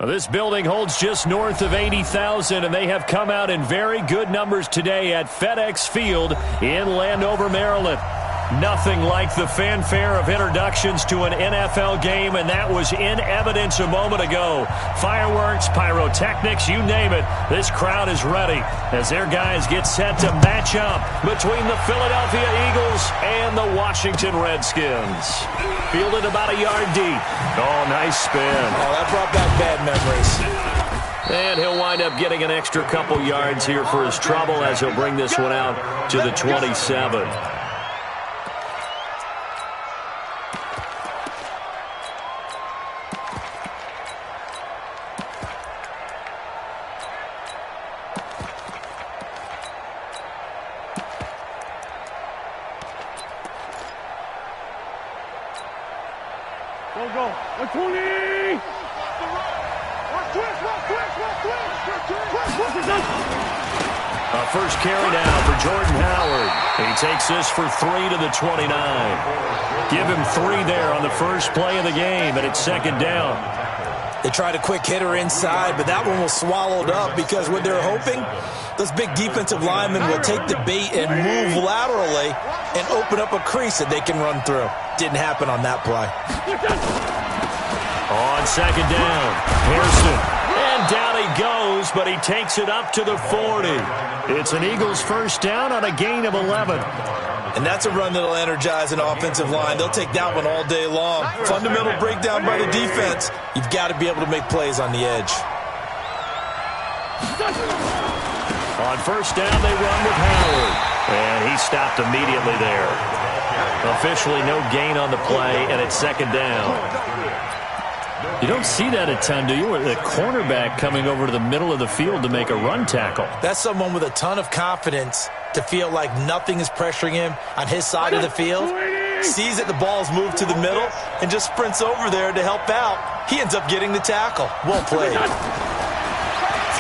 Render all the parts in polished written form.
Well, this building holds just north of 80,000, and they have come out in very good numbers today at FedEx Field in Landover, Maryland. Nothing like the fanfare of introductions to an NFL game, and that was in evidence a moment ago. Fireworks, pyrotechnics, you name it. This crowd is ready as their guys get set to match up between the Philadelphia Eagles and the Washington Redskins. Fielded about a yard deep. Oh, nice spin. Oh, that brought back bad memories. And he'll wind up getting an extra couple yards here for his trouble as he'll bring this one out to the 27. Go. 120. A first carry down for Jordan Howard. He takes this for 3 to the 29. Give him 3 there on the first play of the game, and it's second down. They tried a quick hitter inside, but that one was swallowed up because what they're hoping, those big defensive linemen will take the bait and move laterally and open up a crease that they can run through. Didn't happen on that play. On second down, Pearson. And down he goes, but he takes it up to the 40. It's an Eagles first down on a gain of 11. And that's a run that'll energize an offensive line. They'll take that one all day long. Fundamental breakdown by the defense. You've got to be able to make plays on the edge. On first down, they run with Howard. And he stopped immediately there. Officially no gain on the play, and it's second down. You don't see that a ton, do you? The cornerback coming over to the middle of the field to make a run tackle. That's someone with a ton of confidence to feel like nothing is pressuring him on his side of the field. Sees that the ball's moved to the middle and just sprints over there to help out. He ends up getting the tackle. Well played.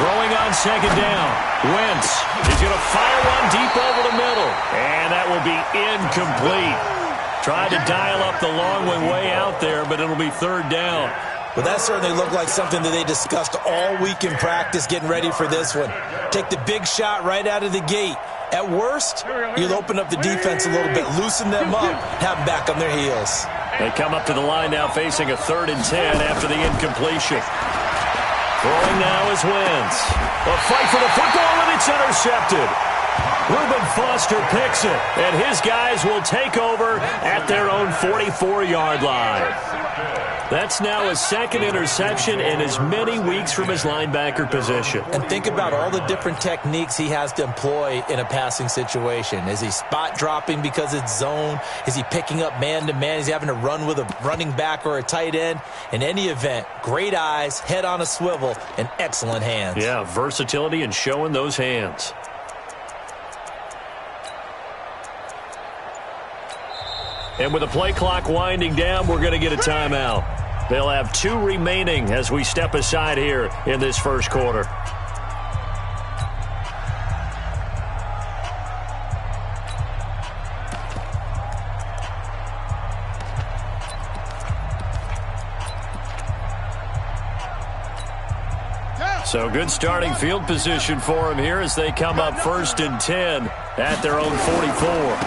Throwing on second down. Wentz is going to fire one deep over the middle. And that will be incomplete. Tried to dial up the long one way out there, but it'll be third down. Well, that certainly looked like something that they discussed all week in practice getting ready for this one. Take the big shot right out of the gate. At worst, you'll open up the defense a little bit, loosen them up, have them back on their heels. They come up to the line now facing a 3rd and 10 after the incompletion. Throwing now is Wentz. A fight for the football, and it's intercepted. Reuben Foster picks it, and his guys will take over at their own 44-yard line. That's now his second interception in as many weeks from his linebacker position. And think about all the different techniques he has to employ in a passing situation. Is he spot dropping because it's zone? Is he picking up man-to-man? Is he having to run with a running back or a tight end? In any event, great eyes, head on a swivel, and excellent hands. Yeah, versatility and showing those hands. And with the play clock winding down, we're going to get a timeout. They'll have 2 remaining as we step aside here in this first quarter. So good starting field position for him here as they come up 1st and 10 at their own 44.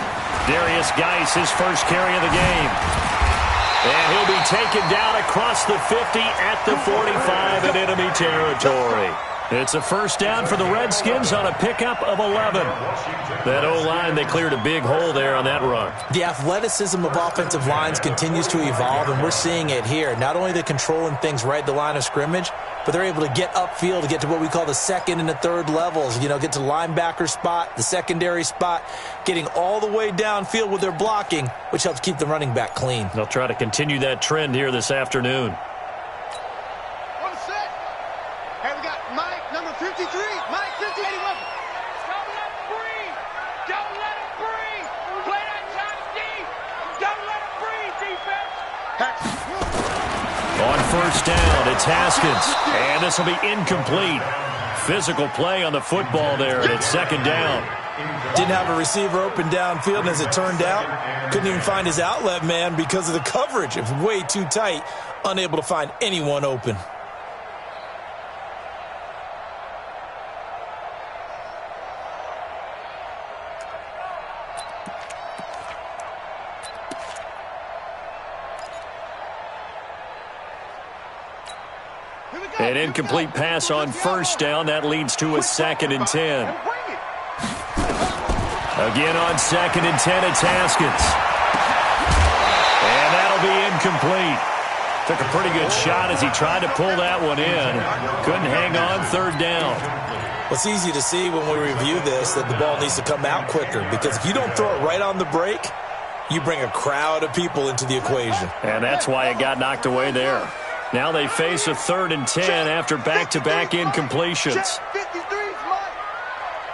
Darius Geis, his first carry of the game. And he'll be taken down across the 50 at the 45 in enemy territory. It's a first down for the Redskins on a pickup of 11. That O-line, they cleared a big hole there on that run. The athleticism of offensive lines continues to evolve, and we're seeing it here. Not only the controlling things right at the line of scrimmage, but they're able to get upfield to get to what we call the 2nd and the 3rd levels. You know, get to the linebacker spot, the secondary spot, getting all the way downfield with their blocking, which helps keep the running back clean. They'll try to continue that trend here this afternoon. Hey, we got Mike, number 53. Mike, 50, 81. Don't let him breathe. Don't let him breathe. Play that shot deep. Don't let him breathe, defense. On first down, it's Haskins. And this will be incomplete. Physical play on the football there, and it's second down. Didn't have a receiver open downfield, and as it turned out, couldn't even find his outlet man because of the coverage. It was way too tight, unable to find anyone open. An incomplete pass on first down. That leads to a 2nd and 10. Again on 2nd and 10, it's Haskins. And that'll be incomplete. Took a pretty good shot as he tried to pull that one in. Couldn't hang on 3rd down. Well, it's easy to see when we review this that the ball needs to come out quicker, because if you don't throw it right on the break, you bring a crowd of people into the equation. And that's why it got knocked away there. Now they face a 3rd and 10 after back-to-back incompletions. 53, Mike.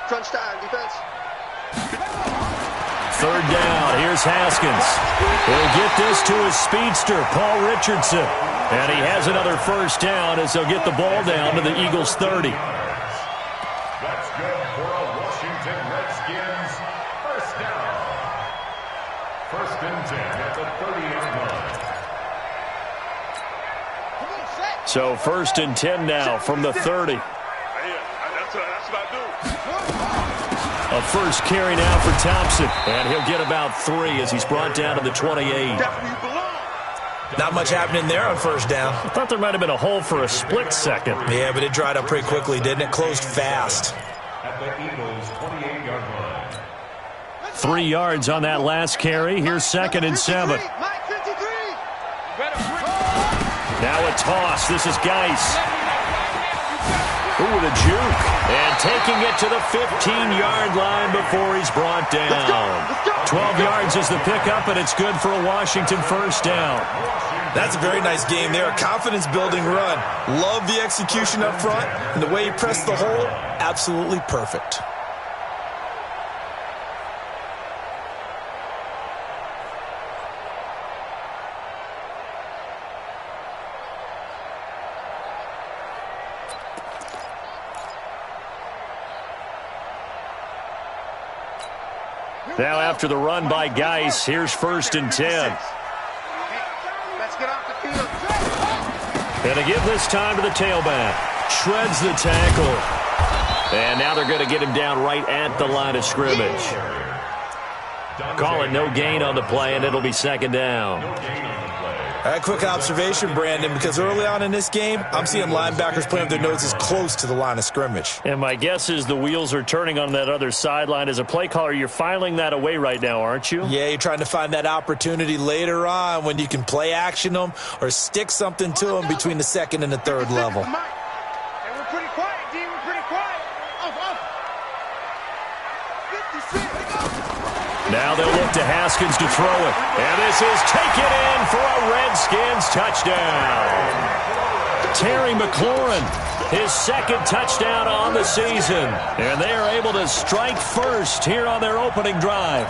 Crunch time, defense. 3rd down. Here's Haskins. He'll get this to his speedster, Paul Richardson. And he has another 1st down as they'll get the ball down to the Eagles' 30. That's good for a Washington Redskins 1st down. 1st and 10 at the 30-yard line. So 1st and 10 now from the 30. That's what I do. A first carry now for Thompson. And he'll get about 3 as he's brought down to the 28. Not much happening there on 1st down. I thought there might have been a hole for a split second. Yeah, but it dried up pretty quickly, didn't it? Closed fast. At the Eagles' 28-yard line. 3 yards on that last carry. Here's 2nd and 7. Mike 53. Now a toss. This is Geis. Ooh, with a juke. And taking it to the 15-yard line before he's brought down. 12 yards is the pickup, and it's good for a Washington 1st down. That's a very nice game there. A confidence-building run. Love the execution up front, and the way he pressed the hole, absolutely perfect. Now after the run by Geis, here's 1st and 10. Let's get off the field. And to give this time to the tailback. Shreds the tackle. And now they're going to get him down right at the line of scrimmage. Call it no gain on the play, and it'll be 2nd down. A quick observation, Brandon, because early on in this game, I'm seeing linebackers playing with their noses close to the line of scrimmage. And my guess is the wheels are turning on that other sideline. As a play caller, you're filing that away right now, aren't you? Yeah, you're trying to find that opportunity later on when you can play action them or stick something to them between the 2nd and the 3rd level. Hey, we're pretty quiet, D. We're pretty quiet. Off. 56. Now they'll look to Haskins to throw it. And this is taken in for a Redskins touchdown. Terry McLaurin, his 2nd touchdown on the season. And they are able to strike first here on their opening drive.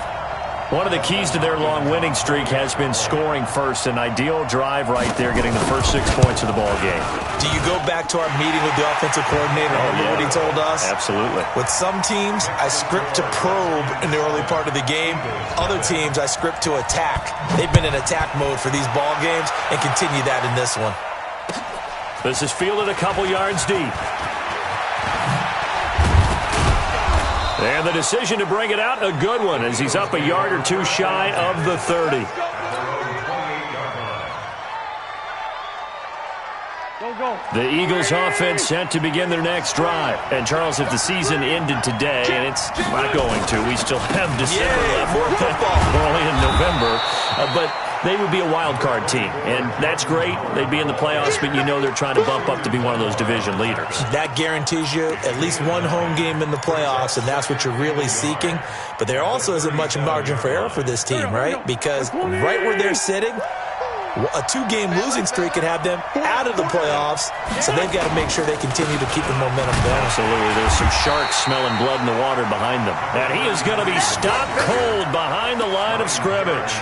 One of the keys to their long winning streak has been scoring first. An ideal drive right there, getting the first 6 points of the ball game. Do you go back to our meeting with the offensive coordinator? Remember what he told us? Absolutely. With some teams, I script to probe in the early part of the game. Other teams, I script to attack. They've been in attack mode for these ball games and continue that in this one. This is fielded a couple yards deep. And the decision to bring it out, a good one, as he's up a yard or 2 shy of the 30. The Eagles offense set to begin their next drive. And, Charles, if the season ended today, and it's not going to, we still have December left. More football. We're only in November. But they would be a wild card team, and that's great. They'd be in the playoffs, but you know they're trying to bump up to be one of those division leaders. That guarantees you at least one home game in the playoffs, and that's what you're really seeking. But there also isn't much margin for error for this team, right? Because right where they're sitting, a 2-game losing streak could have them out of the playoffs, so they've got to make sure they continue to keep the momentum going. Absolutely. There's some sharks smelling blood in the water behind them. And he is going to be stopped cold behind the line of scrimmage.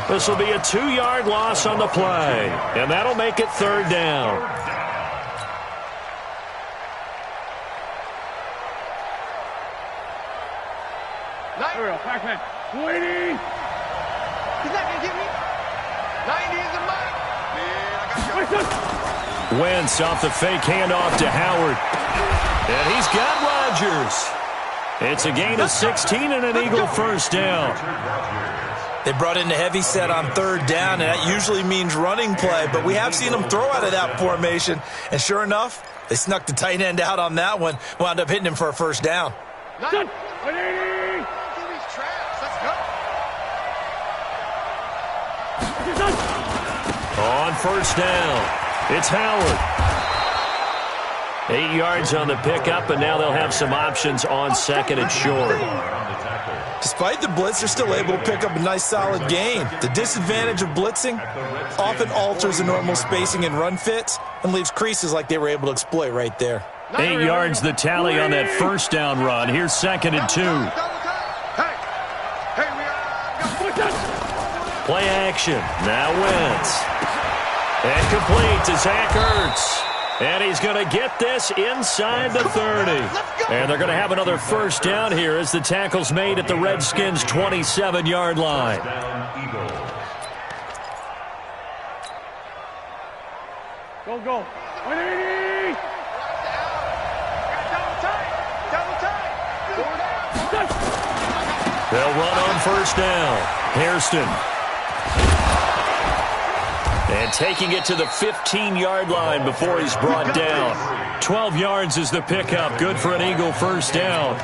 This will be a 2-yard loss on the play, and that'll make it 3rd down. Pac-Man. 20. He's not going to get me. 90 is a mic. Man, I got you. Wentz off the fake handoff to Howard. And he's got Rodgers. It's a gain of 16 and an Eagle 1st down. They brought in the heavy set on third down, and that usually means running play, but we have seen them throw out of that formation, and sure enough, they snuck the tight end out on that one, wound up hitting him for a first down. On first down, it's Howard. 8 yards on the pickup, and now they'll have some options on second and short. Despite the blitz, they're still able to pick up a nice, solid gain. The disadvantage of blitzing often alters the normal spacing and run fits and leaves creases like they were able to exploit right there. 8 yards the tally on that first down run. Here's second and 2. Play action. Now Wentz. And complete to Zach Ertz. And he's going to get this inside the 30. And they're going to have another first down here as the tackle's made at the Redskins' 27-yard line. Go. They'll run on first down. Hairston. And taking it to the 15-yard line before he's brought down. 12 yards is the pickup. Good for an Eagle first down.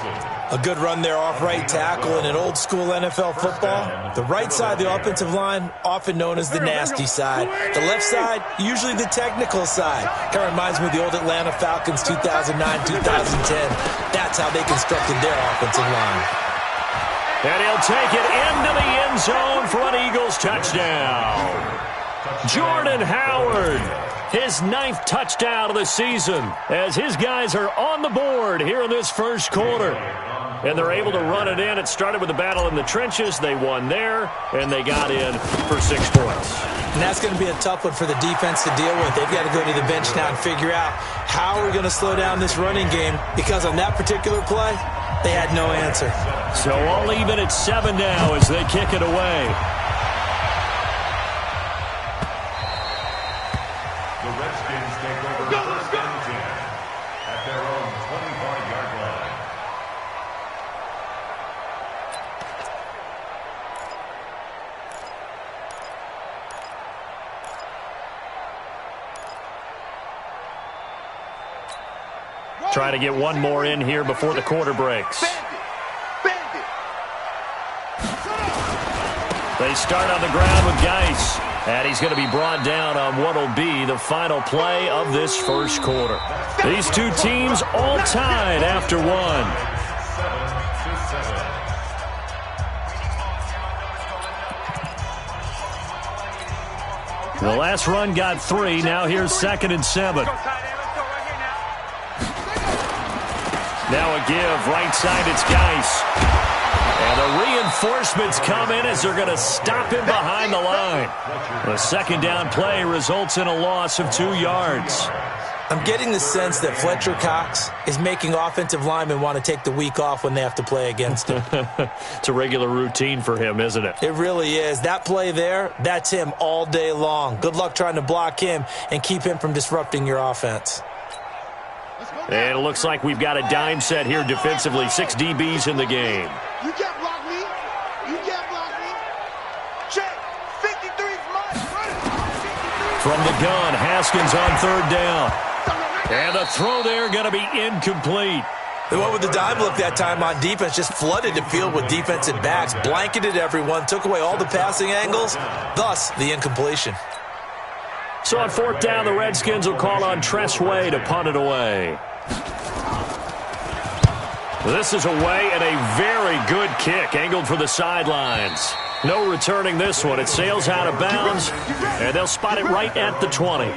A good run there off right tackle in an old-school NFL football. The right side of the offensive line, often known as the nasty side. The left side, usually the technical side. Kind of reminds me of the old Atlanta Falcons 2009-2010. That's how they constructed their offensive line. And he'll take it into the end zone for an Eagles touchdown. Jordan Howard, his 9th touchdown of the season, as his guys are on the board here in this first quarter. And they're able to run it in. It started with a battle in the trenches. They won there, and they got in for 6 points. And that's going to be a tough one for the defense to deal with. They've got to go to the bench now and figure out how we're going to slow down this running game, because on that particular play, they had no answer. So all even at 7 now as they kick it away. The Redskins take over first and 10 at their own 25-yard line. Try to get one more in here before the quarter breaks. They start on the ground with Geis. And he's going to be brought down on what will be the final play of this first quarter. These two teams all tied after one. 7-7. The last run got 3. Now here's 2nd and 7. Now a give. Right side, it's Geis. And the reinforcements come in as they're going to stop him behind the line. The second down play results in a loss of 2 yards. I'm getting the sense that Fletcher Cox is making offensive linemen want to take the week off when they have to play against him. It's a regular routine for him, isn't it? It really is. That play there, that's him all day long. Good luck trying to block him and keep him from disrupting your offense. And it looks like we've got a dime set here defensively. 6 DBs in the game. You can't block me. You can't block me. Check. 53's mine. From the gun, Haskins on third down. And the throw there going to be incomplete. They went with the dime look that time on defense, just flooded the field with defensive backs, blanketed everyone, took away all the passing angles, thus the incompletion. So on 4th down, the Redskins will call on Tress Way to punt it away. This is away and a very good kick, angled for the sidelines. No returning this one. It sails out of bounds, and they'll spot it right at the 20.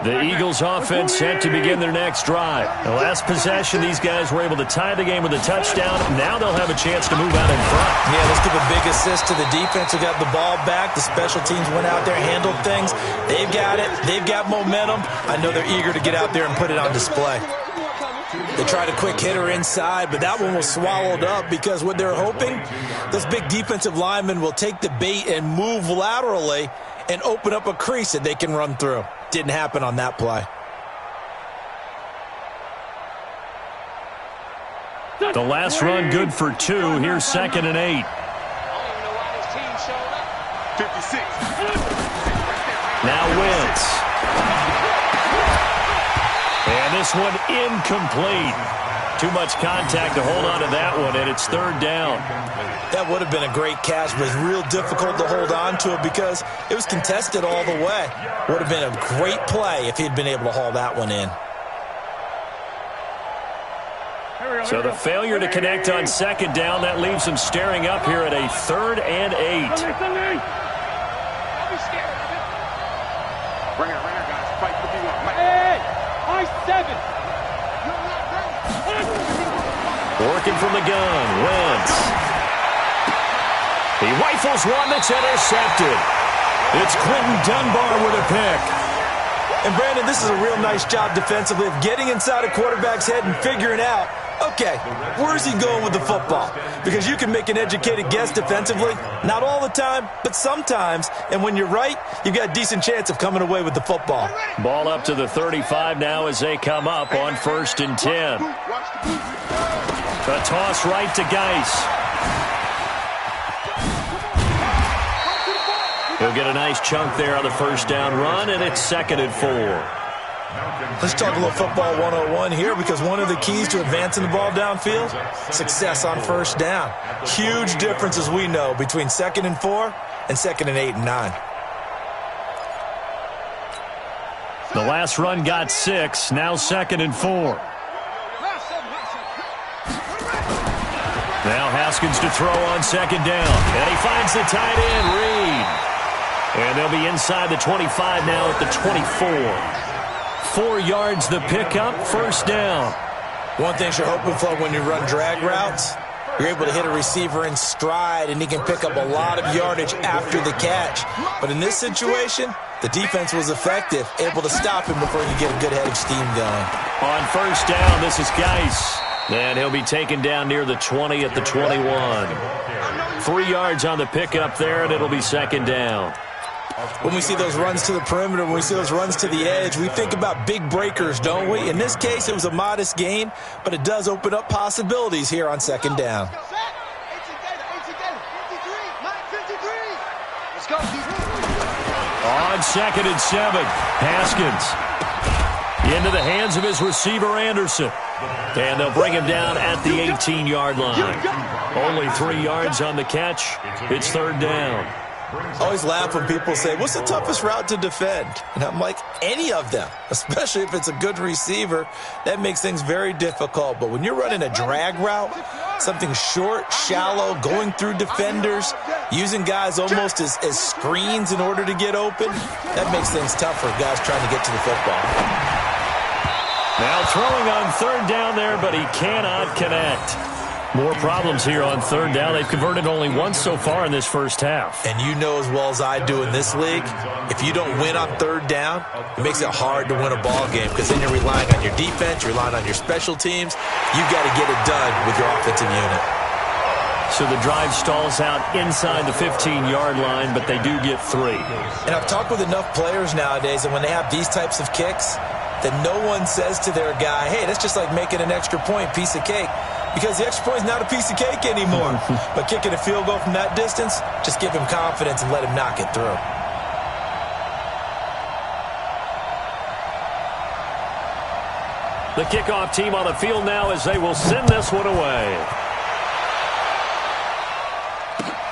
The Eagles offense set to begin their next drive. The last possession, these guys were able to tie the game with a touchdown. Now they'll have a chance to move out in front. Yeah, let's give a big assist to the defense who got the ball back. The special teams went out there, handled things. They've got it. They've got momentum. I know they're eager to get out there and put it on display. They tried a quick hitter inside, but that one was swallowed up because what they're hoping, those big defensive linemen will take the bait and move laterally and open up a crease that they can run through. Didn't happen on that play. The last run good for 2. Here's 2nd and 8. 56. Now Wentz. And this one incomplete. Too much contact to hold on to that one, and it's 3rd down. That would have been a great catch, but it's real difficult to hold on to it because it was contested all the way. Would have been a great play if he'd been able to haul that one in. So the failure to connect on 2nd down, that leaves them staring up here at a 3rd and 8. Bring her, guys. Fight what you want. Hey, I-7. Working from the gun, Wentz. He rifles one that's intercepted. It's Quentin Dunbar with a pick. And Brandon, this is a real nice job defensively of getting inside a quarterback's head and figuring out, okay, where's he going with the football? Because you can make an educated guess defensively. Not all the time, but sometimes. And when you're right, you've got a decent chance of coming away with the football. Ball up to the 35 now as they come up on 1st and 10. A toss right to Geis. He'll get a nice chunk there on the 1st down run, and it's 2nd and 4. Let's talk a little football 101 here, because one of the keys to advancing the ball downfield, success on 1st down. Huge difference, as we know, between 2nd and 4 and 2nd and 8 and 9. The last run got 6, now 2nd and 4. Now Haskins to throw on 2nd down, and he finds the tight end, Reed. And they'll be inside the 25 now at the 24. 4 yards the pickup, 1st down. One thing you're hoping for when you run drag routes, you're able to hit a receiver in stride, and he can pick up a lot of yardage after the catch. But in this situation, the defense was effective, able to stop him before you get a good head of steam going. On 1st down, this is Geis. And he'll be taken down near the 20 at the 21. 3 yards on the pickup there, and it'll be 2nd down. When we see those runs to the perimeter, when we see those runs to the edge, we think about big breakers, don't we? In this case, it was a modest gain, but it does open up possibilities here on 2nd down. On 2nd and 7, Haskins into the hands of his receiver, Anderson. And they'll bring him down at the 18-yard line. Only 3 yards on the catch. It's 3rd down. I always laugh when people say, what's the toughest route to defend? And I'm like, any of them, especially if it's a good receiver. That makes things very difficult. But when you're running a drag route, something short, shallow, going through defenders, using guys almost as screens in order to get open, that makes things tough for guys trying to get to the football. Now throwing on 3rd down there, but he cannot connect. More problems here on 3rd down. They've converted only once so far in this 1st half. And you know as well as I do in this league, if you don't win on 3rd down, it makes it hard to win a ball game, because then you're relying on your defense, you're relying on your special teams. You've got to get it done with your offensive unit. So the drive stalls out inside the 15-yard line, but they do get 3. And I've talked with enough players nowadays, and when they have these types of kicks, that no one says to their guy, hey, that's just like making an extra point, piece of cake. Because the extra point is not a piece of cake anymore. But kicking a field goal from that distance, just give him confidence and let him knock it through. The kickoff team on the field now as they will send this one away.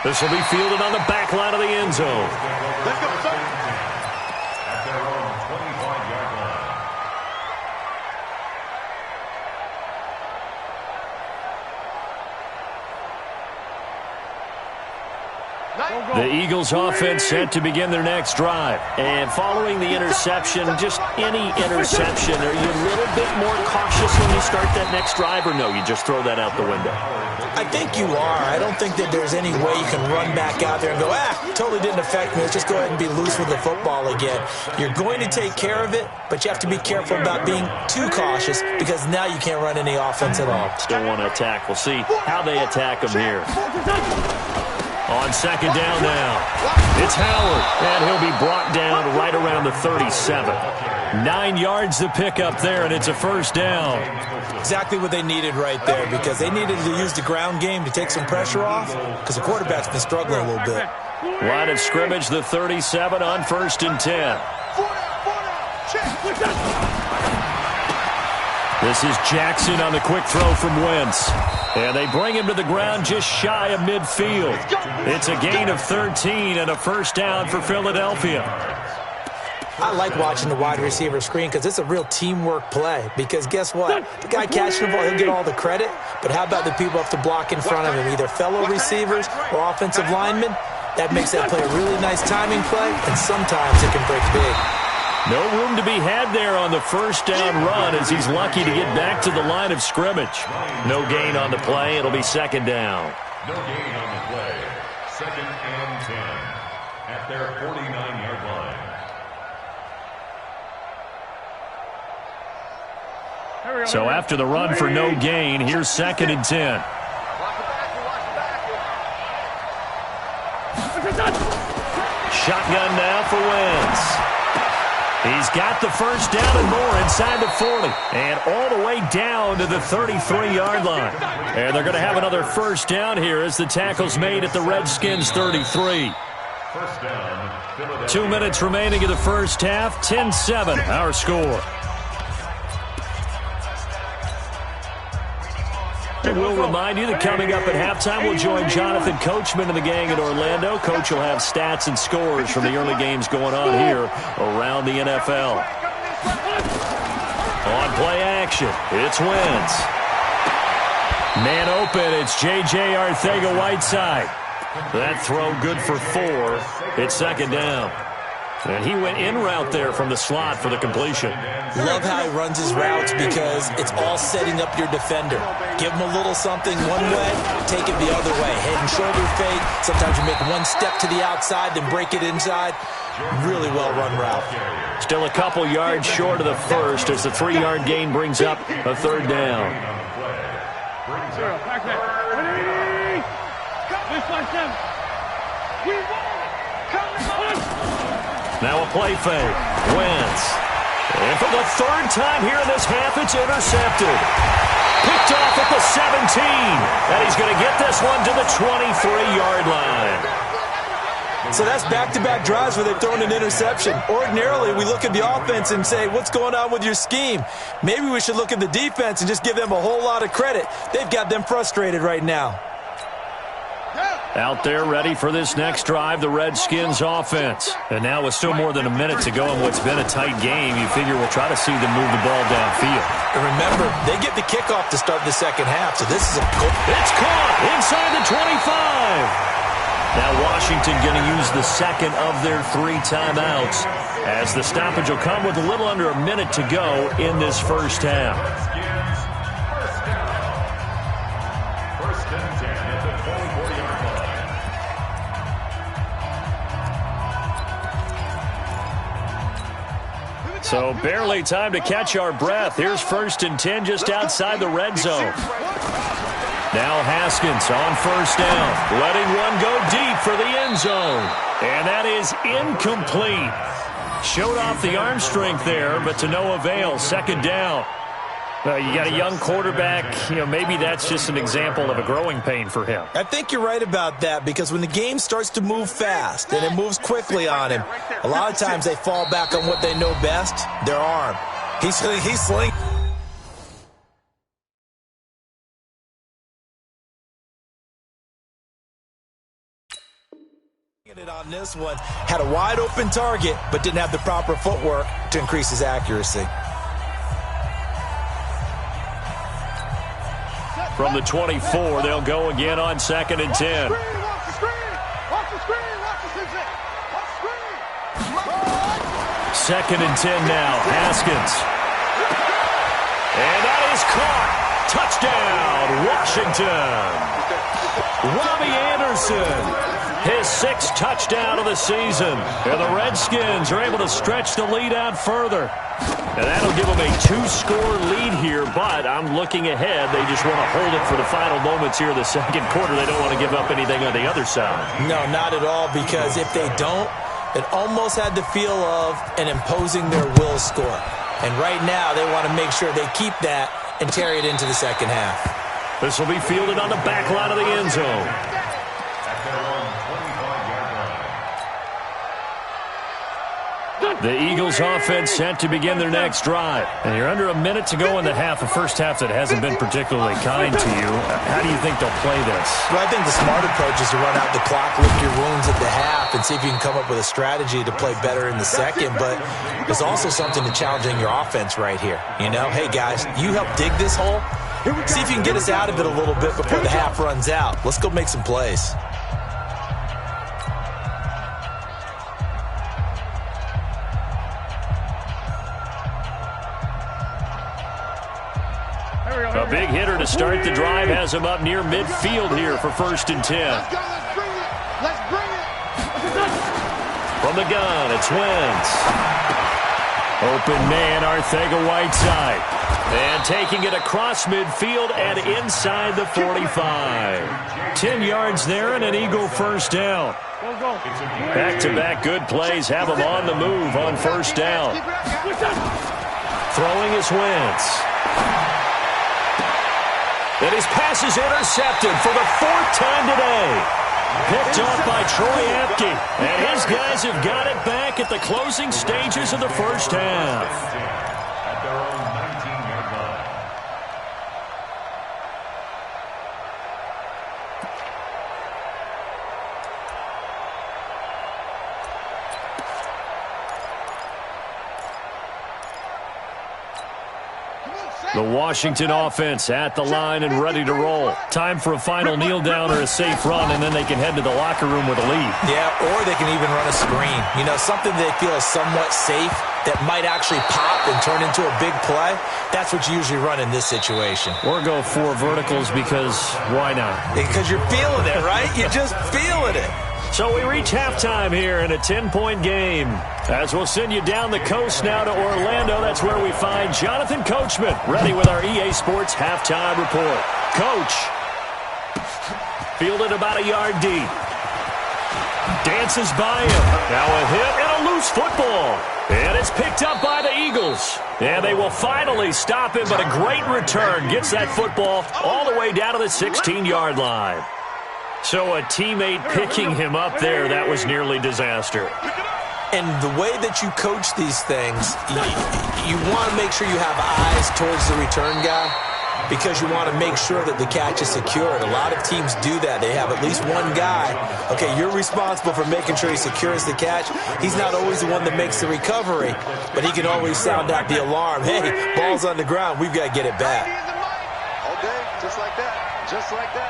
This will be fielded on the back line of the end zone. Let's go, sir. At their own 25-yard line. The Eagles offense set to begin their next drive. And following the interception, just any interception, are you a little bit more cautious when you start that next drive, or no, you just throw that out the window? I think you are. I don't think that there's any way you can run back out there and go, totally didn't affect me. Let's just go ahead and be loose with the football again. You're going to take care of it, but you have to be careful about being too cautious, because now you can't run any offense at all. Still want to attack. We'll see how they attack them here. On second down now, it's Howard, and he'll be brought down right around the 37. 9 yards to pick up there, and it's a first down. Exactly what they needed right there, because they needed to use the ground game to take some pressure off, because the quarterback's been struggling a little bit. Line of scrimmage, the 37 on 1st and 10. This is Jackson on the quick throw from Wentz. And they bring him to the ground just shy of midfield. It's a gain of 13 and a first down for Philadelphia. I like watching the wide receiver screen because it's a real teamwork play. Because guess what? The guy catching the ball, he'll get all the credit. But how about the people have to block in front of him, either fellow receivers or offensive linemen? That makes that play a really nice timing play, and sometimes it can break big. No room to be had there on the first down run as he's lucky to get back to the line of scrimmage. No gain on the play. It'll be second down. No gain on the play. 2nd and 10 at their 49-yard line. So after the run for no gain, here's 2nd and 10. Shotgun now for Wentz. He's got the first down and more inside the 40. And all the way down to the 33-yard line. And they're going to have another first down here as the tackle's made at the Redskins' 33. First down, 2 minutes remaining in the first half. 10-7, our score. And we'll remind you that coming up at halftime, we'll join Jonathan Coachman and the gang in Orlando. Coach will have stats and scores from the early games going on here around the NFL. On play action, it's Wentz. Man open, it's J.J. Arcega-Whiteside. That throw good for 4. It's second down. And he went in route there from the slot for the completion. Love how he runs his routes because it's all setting up your defender. Give him a little something one way, take it the other way. Head and shoulder fake. Sometimes you make one step to the outside, then break it inside. Really well-run route. Still a couple yards short of the first as the 3-yard gain brings up a third down. Now a play fake. Wentz. And for the third time here in this half, it's intercepted. Picked off at the 17. And he's going to get this one to the 23-yard line. So that's back-to-back drives where they've thrown an interception. Ordinarily, we look at the offense and say, what's going on with your scheme? Maybe we should look at the defense and just give them a whole lot of credit. They've got them frustrated right now. Out there ready for this next drive, the Redskins offense. And now with still more than a minute to go in what's been a tight game, you figure we'll try to see them move the ball downfield. And remember, they get the kickoff to start the second half, so this is a goal. It's caught inside the 25. Now Washington going to use the second of their 3 timeouts as the stoppage will come with a little under a minute to go in this first half. First and 10 at the 24-yard line. So barely time to catch our breath. Here's 1st and 10 just outside the red zone. Now Haskins on first down, letting one go deep for the end zone. And that is incomplete. Showed off the arm strength there, but to no avail. Second down. You got a young quarterback. Maybe that's just an example of a growing pain for him. I think you're right about that because when the game starts to move fast and it moves quickly on him, a lot of times they fall back on what they know best, their arm. He's slinging. On this one, had a wide open target, but didn't have the proper footwork to increase his accuracy. From the 24, they'll go again on 2nd and 10. Second and 10 now, Haskins. And that is caught. Touchdown, Washington. Robbie Anderson. his 6th touchdown of the season. And the Redskins are able to stretch the lead out further. And that'll give them a 2-score lead here, but I'm looking ahead. They just want to hold it for the final moments here in the second quarter. They don't want to give up anything on the other side. No, not at all, because if they don't, it almost had the feel of an imposing their will score. And right now, they want to make sure they keep that and carry it into the second half. This will be fielded on the back line of the end zone. The Eagles offense set to begin their next drive. And you're under a minute to go in the half, a first half that hasn't been particularly kind to you. How do you think they'll play this? Well, I think the smart approach is to run out the clock, lick your wounds at the half, and see if you can come up with a strategy to play better in the second. But there's also something to challenging your offense right here. You know, hey, guys, you help dig this hole. See if you can get us out of it a little bit before the half runs out. Let's go make some plays. A big hitter to start the drive has him up near midfield here for 1st and 10. Let's go, let's bring it. From the gun, it's Wentz. Open man, Arcega-Whiteside. And taking it across midfield and inside the 45. 10 yards there and an Eagle first down. Back-to-back good plays have him on the move on first down. Throwing is Wentz. And his pass is intercepted for the 4th time today. Picked off by Troy Apke. And his guys have got it back at the closing stages of the first half. At their own 19-yard line. The Washington offense at the line and ready to roll. Time for a final kneel down or a safe run, and then they can head to the locker room with a lead. Yeah, or they can even run a screen. You know, something they feel is somewhat safe that might actually pop and turn into a big play. That's what you usually run in this situation. Or go 4 verticals because why not? Because you're feeling it, right? You're just feeling it. So we reach halftime here in a 10-point game. As we'll send you down the coast now to Orlando, that's where we find Jonathan Coachman, ready with our EA Sports halftime report. Coach, fielded about a yard deep. Dances by him. Now a hit and a loose football. And it's picked up by the Eagles. And they will finally stop him, but a great return gets that football all the way down to the 16-yard line. So a teammate picking him up there, that was nearly disaster. And the way that you coach these things, you want to make sure you have eyes towards the return guy because you want to make sure that the catch is secured. A lot of teams do that. They have at least one guy. Okay, you're responsible for making sure he secures the catch. He's not always the one that makes the recovery, but he can always sound out the alarm. Hey, ball's on the ground. We've got to get it back. All day, just like that. Just like that.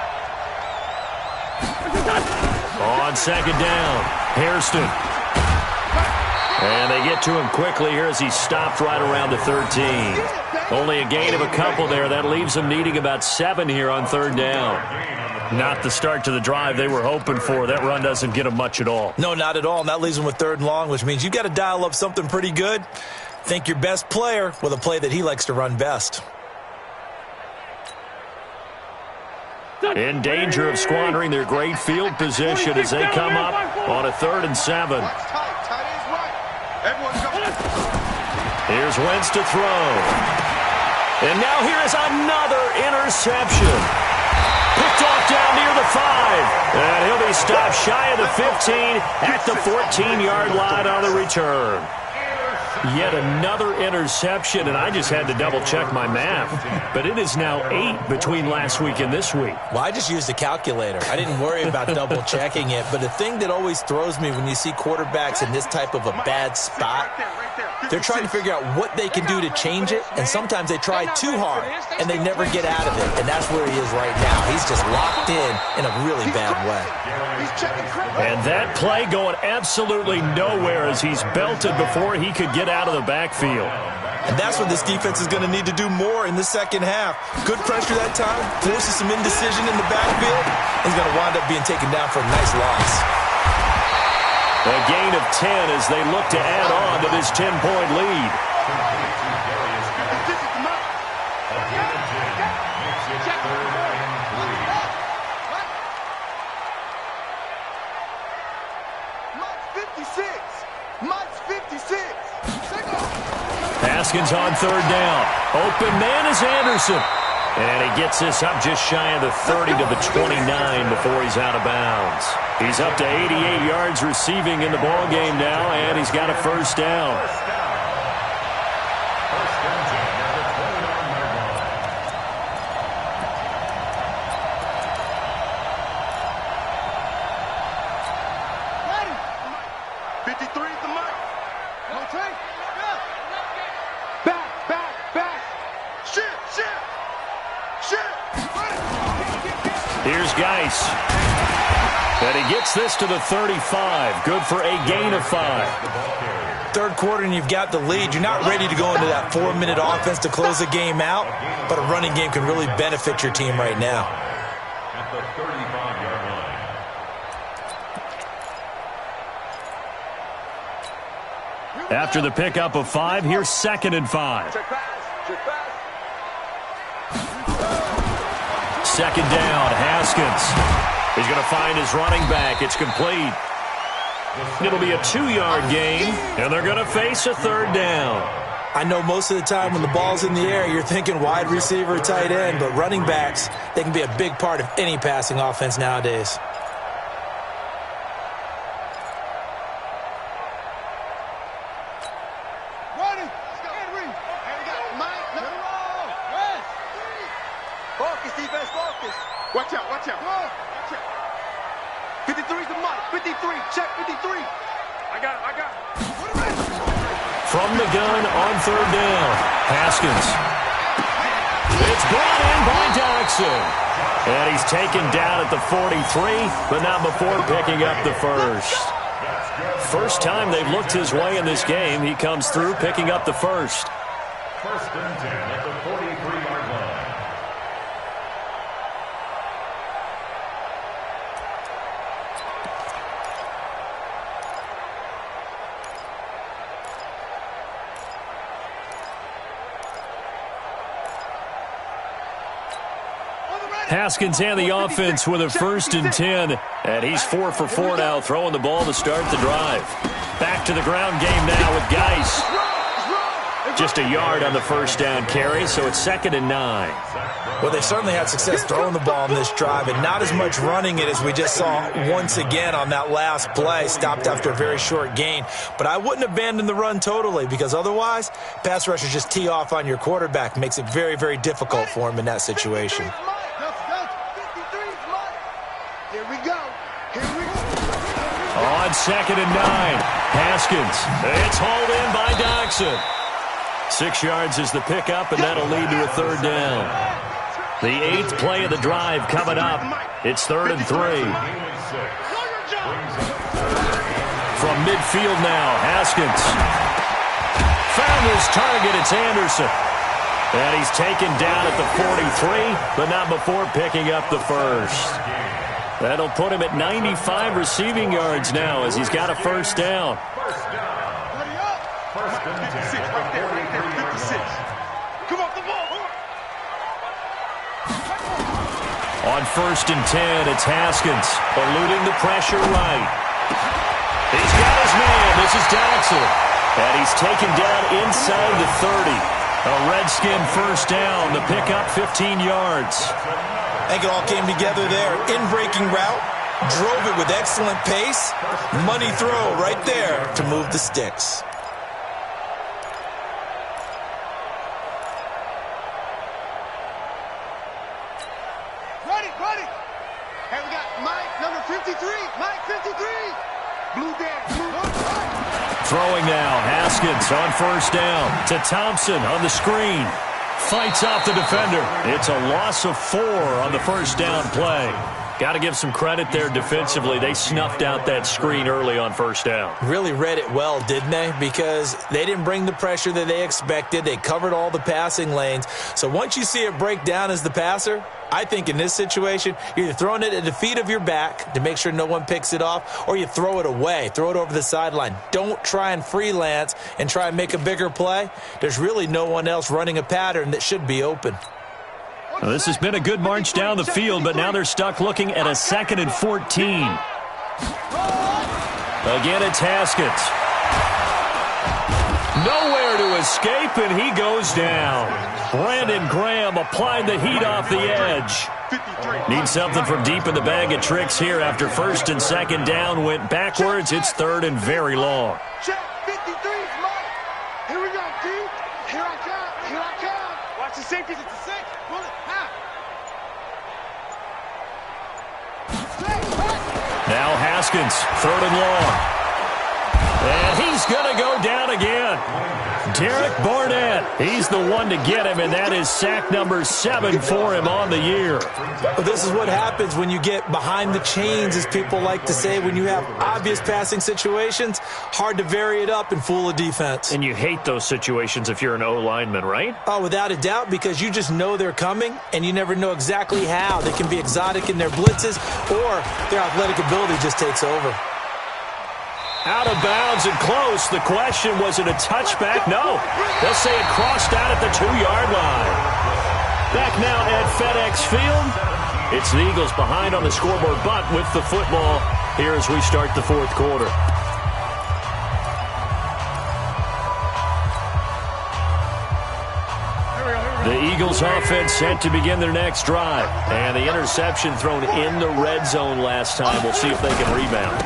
On second down, Hairston. And they get to him quickly here as he stopped right around the 13. Only a gain of a couple there. That leaves them needing about 7 here on 3rd down. Not the start to the drive they were hoping for. That run doesn't get them much at all. No, not at all. And that leaves them with 3rd and long, which means you've got to dial up something pretty good. Think your best player with a play that he likes to run best. In danger of squandering their great field position as they come up on a 3rd and 7. Here's Wentz to throw. And now here is another interception. Picked off down near the 5. And he'll be stopped shy of the 15 at the 14-yard line on the return. Yet another interception, and I just had to double-check my math. But it is now 8 between last week and this week. Well, I just used a calculator. I didn't worry about double-checking it. But the thing that always throws me when you see quarterbacks in this type of a bad spot, they're trying to figure out what they can do to change it, and sometimes they try too hard, and they never get out of it. And that's where he is right now. He's just locked in a really bad way. And that play going absolutely nowhere as he's belted before he could get out of the backfield. And that's what this defense is going to need to do more in the second half. Good pressure that time, forces some indecision in the backfield. He's going to wind up being taken down for a nice loss. A gain of 10 as they look to add on to this 10-point lead. Haskins on third down. Open man is Anderson. And he gets this up just shy of the 30 to the 29 before he's out of bounds. He's up to 88 yards receiving in the ballgame now, and he's got a first down. Here's Geis. And he gets this to the 35. Good for a gain of 5. Third quarter and you've got the lead. You're not ready to go into that 4-minute offense to close the game out, but a running game can really benefit your team right now. At the 35-yard line. After the pickup of 5, here's 2nd and 5. Second down, Haskins. He's going to find his running back. It's complete. It'll be a 2-yard gain, and they're going to face a third down. I know most of the time when the ball's in the air, you're thinking wide receiver, tight end, but running backs, they can be a big part of any passing offense nowadays. Watch out, watch out. 53's the Mike. 53, check 53. I got it. From the gun on third down, Haskins. It's brought in by Jackson. And he's taken down at the 43, but not before picking up the first. First time they've looked his way in this game, he comes through picking up the first. First and 10 at the 43-yard line. Haskins and the offense with a 1st and 10. And he's 4 for 4 now, throwing the ball to start the drive. Back to the ground game now with Geis. Just a yard on the first down carry, so it's 2nd and 9. Well, they certainly had success throwing the ball in this drive, and not as much running it as we just saw once again on that last play. Stopped after a very short gain. But I wouldn't abandon the run totally, because otherwise, pass rushers just tee off on your quarterback. Makes it very, very difficult for him in that situation. Here we go. On 2nd and 9, Haskins. It's hauled in by Doxson. 6 yards is the pickup, and that'll lead to a third down. The 8th play of the drive coming up. It's 3rd and 3. From midfield now, Haskins. Found his target, it's Anderson. And he's taken down at the 43, but not before picking up the first. That'll put him at 95 receiving yards now as he's got a first down. First and 10 at the 43-yard line. Come off the ball. On 1st and 10, it's Haskins eluding the pressure right. He's got his man. This is Doxson. And he's taken down inside the 30. A Redskin first down to pick up 15 yards. I think it all came together there. In-breaking route, drove it with excellent pace. Money throw right there to move the sticks. Ready. Hey, we got Mike, number 53. Mike, 53. Blue dance. Throwing now, Haskins on first down to Thompson on the screen. Fights off the defender. It's a loss of 4 on the first down play. Got to give some credit there defensively. They snuffed out that screen early on first down. Really read it well, didn't they? Because they didn't bring the pressure that they expected. They covered all the passing lanes. So once you see it break down as the passer, I think in this situation, you're either throwing it at the feet of your back to make sure no one picks it off, or you throw it away, throw it over the sideline. Don't try and freelance and try and make a bigger play. There's really no one else running a pattern that should be open. Well, this has been a good march down the field, but now they're stuck looking at a 2nd and 14. Again, it's Haskins. Nowhere to escape, and he goes down. Brandon Graham applied the heat off the edge. Needs something from deep in the bag of tricks here after 1st and 2nd down went backwards. It's 3rd and very long. Check 53's Mike. Here we go, D. Here I come. Here I come. Watch the safeties. It's a 6. Pull it. Now Haskins, 3rd and long. And he's going to go down again. Derek Barnett, he's the one to get him, and that is sack number 7 for him on the year. But this is what happens when you get behind the chains, as people like to say. When you have obvious passing situations, hard to vary it up and fool a defense. And you hate those situations if you're an O-lineman, right? Oh, without a doubt, because you just know they're coming, and you never know exactly how. They can be exotic in their blitzes, or their athletic ability just takes over. Out of bounds and close. The question, was it a touchback? No. They'll say it crossed out at the 2-yard line. Back now at FedEx Field. It's the Eagles behind on the scoreboard, but with the football here as we start the 4th quarter. The Eagles offense set to begin their next drive. And the interception thrown in the red zone last time. We'll see if they can rebound.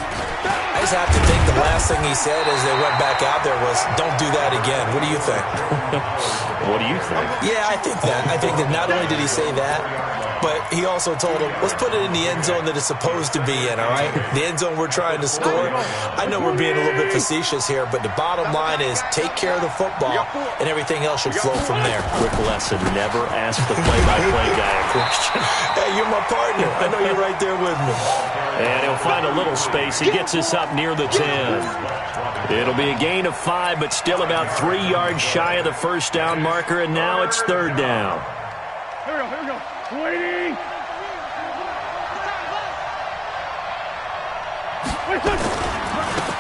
I just have to think the last thing he said as they went back out there was, don't do that again. What do you think? What do you think? Yeah, I think that. I think that not only did he say that, but he also told him, let's put it in the end zone that it's supposed to be in, all right? The end zone we're trying to score. I know we're being a little bit facetious here, but the bottom line is take care of the football, and everything else should flow from there. Quick lesson, never ask the play-by-play guy a question. Hey, you're my partner. I know you're right there with me. And he'll find a little space. He gets us up near the 10. It'll be a gain of 5, but still about 3 yards shy of the first down marker, and now it's 3rd down. Here we go. Here we go. Waiting.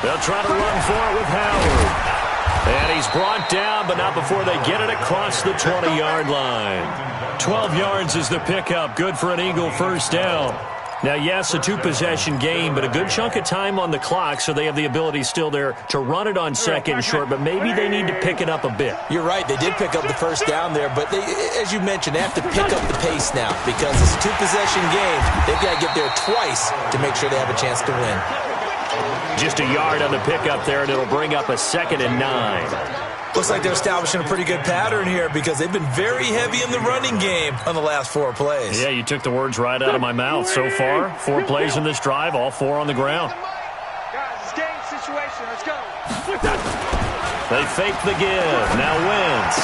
They'll try to run for it with Howard. And he's brought down, but not before they get it across the 20-yard line. 12 yards is the pickup. Good for an Eagle first down. Now, yes, a 2-possession game, but a good chunk of time on the clock, so they have the ability still there to run it on 2nd and short, but maybe they need to pick it up a bit. You're right. They did pick up the first down there, but they, as you mentioned, they have to pick up the pace now because it's a 2-possession game. They've got to get there twice to make sure they have a chance to win. Just a yard on the pickup there, and it'll bring up a 2nd and 9. Looks like they're establishing a pretty good pattern here because they've been very heavy in the running game on the last 4 plays. Yeah, you took the words right out of my mouth. So far, 4 plays in this drive, all 4 on the ground. Guys, it's game situation. Let's go. They fake the give. Now Wentz.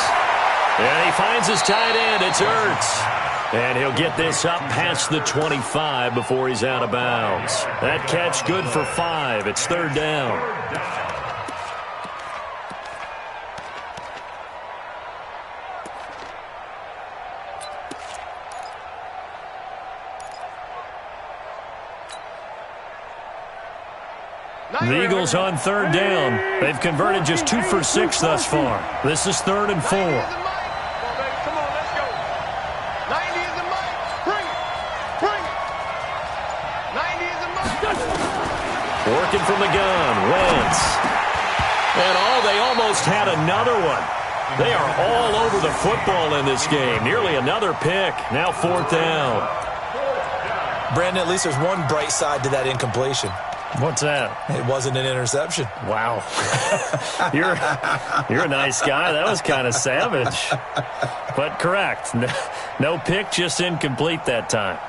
And he finds his tight end. It's Ertz. And he'll get this up past the 25 before he's out of bounds. That catch good for 5. It's 3rd down. The Eagles on 3rd down. They've converted just 2 for 6 thus far. This is 3rd and 4. Come on, let's go. 90 is the mic. Bring it. Bring it. 90 is the mic. Working from the gun. Wentz. And they almost had another one. They are all over the football in this game. Nearly another pick. Now 4th down. Brandon, at least there's one bright side to that incompletion. What's that? It wasn't an interception. Wow. You're a nice guy. That was kind of savage. But correct. No pick, just incomplete that time.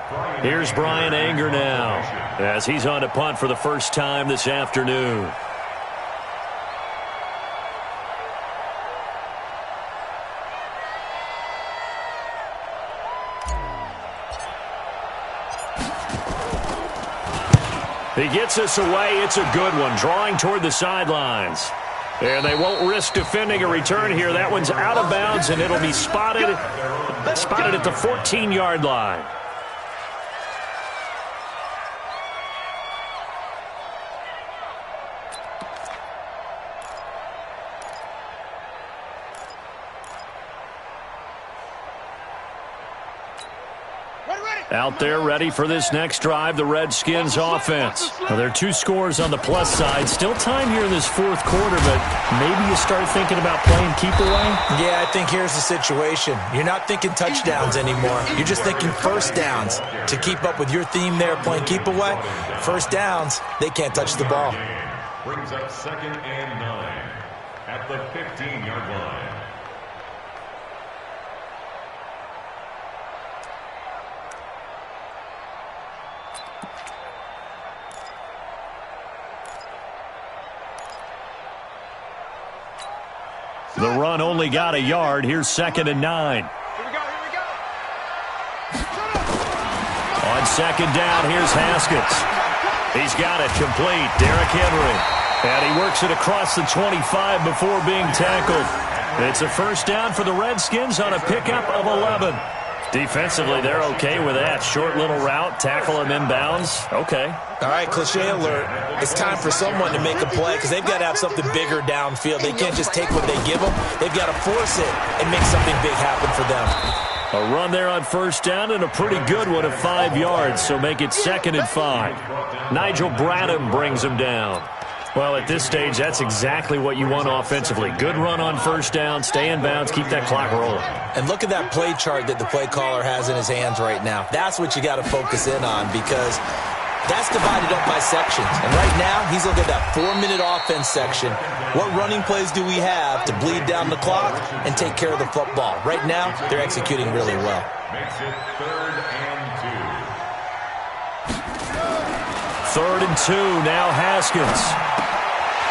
Here's Brian Anger now as he's on to punt for the first time this afternoon. He gets us away. It's a good one, drawing toward the sidelines. And they won't risk defending a return here. That one's out of bounds, and it'll be spotted at the 14-yard line. Out there ready for this next drive, the Redskins offense. Well, there are 2 scores on the plus side. Still time here in this fourth quarter, but maybe you start thinking about playing keep away? Yeah, I think here's the situation. You're not thinking touchdowns anymore. You're just thinking first downs. To keep up with your theme there, playing keep away, first downs, they can't touch the ball. Brings up 2nd and 9 at the 15-yard line. The run only got a yard. Here's 2nd and 9. Here we go. On 2nd down, here's Haskins. He's got it complete. Derrick Henry. And he works it across the 25 before being tackled. It's a first down for the Redskins on a pickup of 11. Defensively, they're okay with that. Short little route, tackle him inbounds. Okay. All right, cliche alert. It's time for someone to make a play because they've got to have something bigger downfield. They can't just take what they give them. They've got to force it and make something big happen for them. A run there on first down and a pretty good one of 5 yards, so make it 2nd and 5. Nigel Bradham brings him down. Well, at this stage, that's exactly what you want offensively. Good run on first down, stay in bounds, keep that clock rolling. And look at that play chart that the play caller has in his hands right now. That's what you got to focus in on because that's divided up by sections. And right now, he's looking at that 4-minute offense section. What running plays do we have to bleed down the clock and take care of the football? Right now, they're executing really well. Makes it 3rd and 2. 3rd and 2, now Haskins.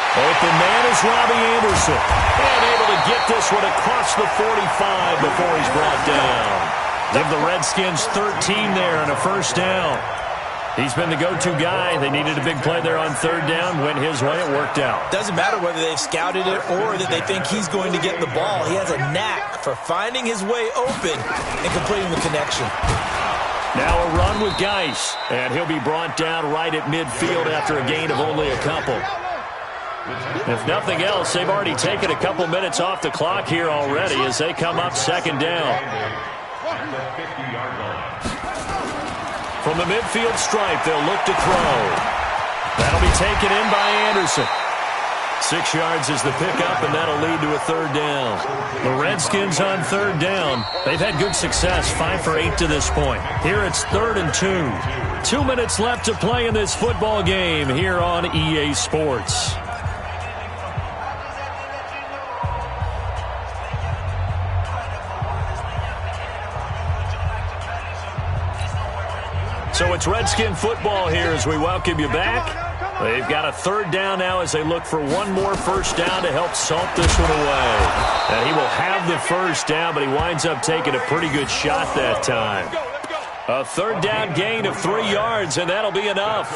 Open man is Robbie Anderson. And able to get this one across the 45 before he's brought down. Give the Redskins 13 there and a first down. He's been the go-to guy. They needed a big play there on 3rd down. Went his way. It worked out. Doesn't matter whether they've scouted it or that they think he's going to get the ball. He has a knack for finding his way open and completing the connection. Now a run with Geis. And he'll be brought down right at midfield after a gain of only a couple. If nothing else, they've already taken a couple minutes off the clock here already as they come up 2nd down. From the midfield stripe, they'll look to throw. That'll be taken in by Anderson. 6 yards is the pickup, and that'll lead to a 3rd down. The Redskins on 3rd down. They've had good success, 5 for 8 to this point. Here it's 3rd and 2. 2 minutes left to play in this football game here on EA Sports. So it's Redskin football here as we welcome you back. They've got a 3rd down now as they look for one more first down to help salt this one away. And he will have the first down, but he winds up taking a pretty good shot that time. A 3rd down gain of 3 yards, and that'll be enough.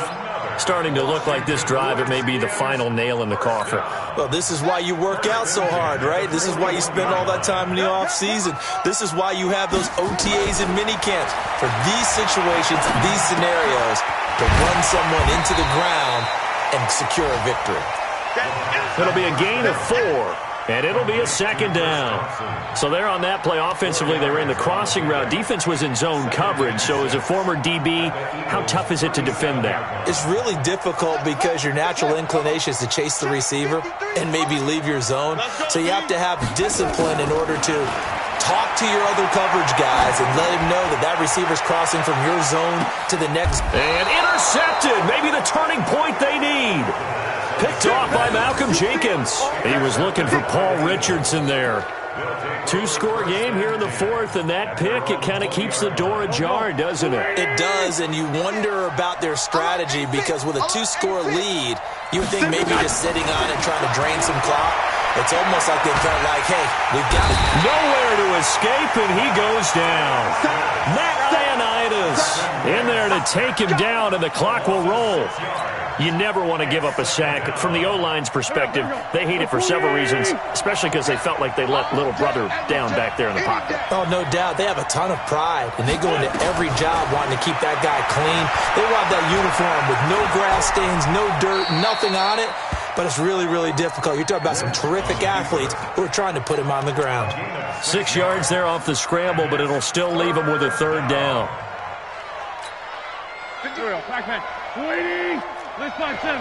Starting to look like this drive, it may be the final nail in the coffin. Well, this is why you work out so hard, right? This is why you spend all that time in the offseason. This is why you have those OTAs and minicamps for these situations, these scenarios, to run someone into the ground and secure a victory. It'll be a gain of 4. And it'll be a 2nd down. So there on that play, offensively, they ran the crossing route. Defense was in zone coverage. So as a former DB, how tough is it to defend that? It's really difficult because your natural inclination is to chase the receiver and maybe leave your zone. So you have to have discipline in order to talk to your other coverage guys and let him know that that receiver's crossing from your zone to the next. And intercepted. Maybe the turning point they need. Picked off by Malcolm Jenkins. He was looking for Paul Richardson there. 2-score game here in the 4th, and that pick, it kind of keeps the door ajar, doesn't it? It does, and you wonder about their strategy because with a 2-score lead, you would think maybe just sitting on it trying to drain some clock. It's almost like they felt like, hey, we've got it. Nowhere to escape, and he goes down. Matt Ioannidis in there to take him down, and the clock will roll. You never want to give up a sack. From the O-line's perspective, they hate it for several reasons, especially because they felt like they let little brother down back there in the pocket. Oh, no doubt. They have a ton of pride, and they go into every job wanting to keep that guy clean. They want that uniform with no grass stains, no dirt, nothing on it. But it's really, really difficult. You're talking about some terrific athletes who are trying to put him on the ground. 6 yards there off the scramble, but it'll still leave him with a third down. Waiting. Let's 5-7.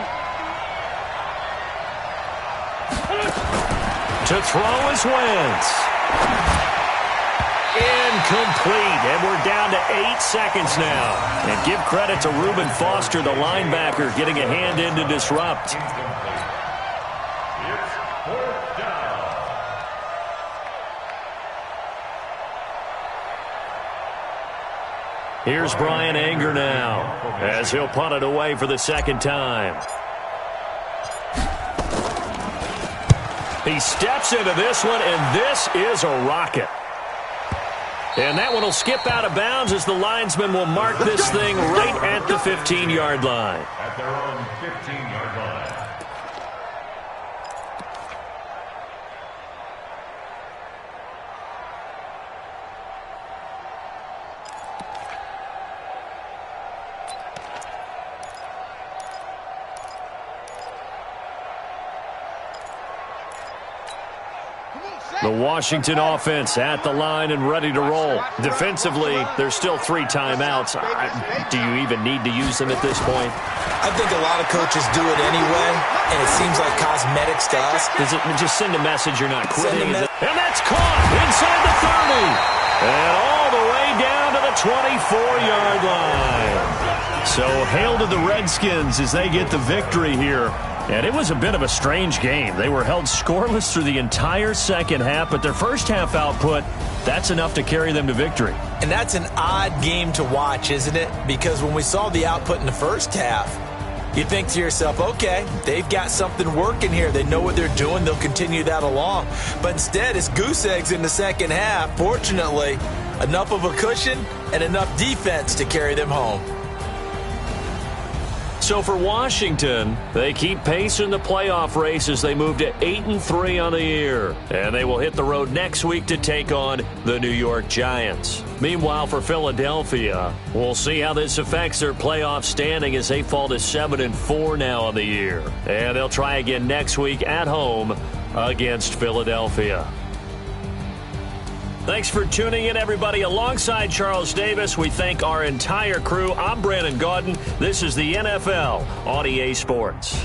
To throw is Wentz. Incomplete, and we're down to 8 seconds now. And give credit to Reuben Foster, the linebacker, getting a hand in to disrupt. It's 4th down. Here's Brian Anger now, as he'll punt it away for the second time. He steps into this one, and this is a rocket. And that one will skip out of bounds as the linesman will mark this thing right at the 15-yard line. At their own 15-yard line. The Washington offense at the line and ready to roll. Defensively, there's still 3 timeouts. Do you even need to use them at this point? I think a lot of coaches do it anyway, and it seems like cosmetics to us. Does it just send a message you're not quitting? And that's caught inside the 30. And all the way down to the 24-yard line. So hail to the Redskins as they get the victory here. And it was a bit of a strange game. They were held scoreless through the entire second half, but their first half output, that's enough to carry them to victory. And that's an odd game to watch, isn't it? Because when we saw the output in the first half, you think to yourself, okay, they've got something working here. They know what they're doing. They'll continue that along. But instead, it's goose eggs in the second half. Fortunately, enough of a cushion and enough defense to carry them home. So for Washington, they keep pace in the playoff race as they move to 8-3 on the year. And they will hit the road next week to take on the New York Giants. Meanwhile, for Philadelphia, we'll see how this affects their playoff standing as they fall to 7-4 now on the year. And they'll try again next week at home against Philadelphia. Thanks for tuning in, everybody. Alongside Charles Davis, we thank our entire crew. I'm Brandon Gaudin. This is the NFL on EA Sports.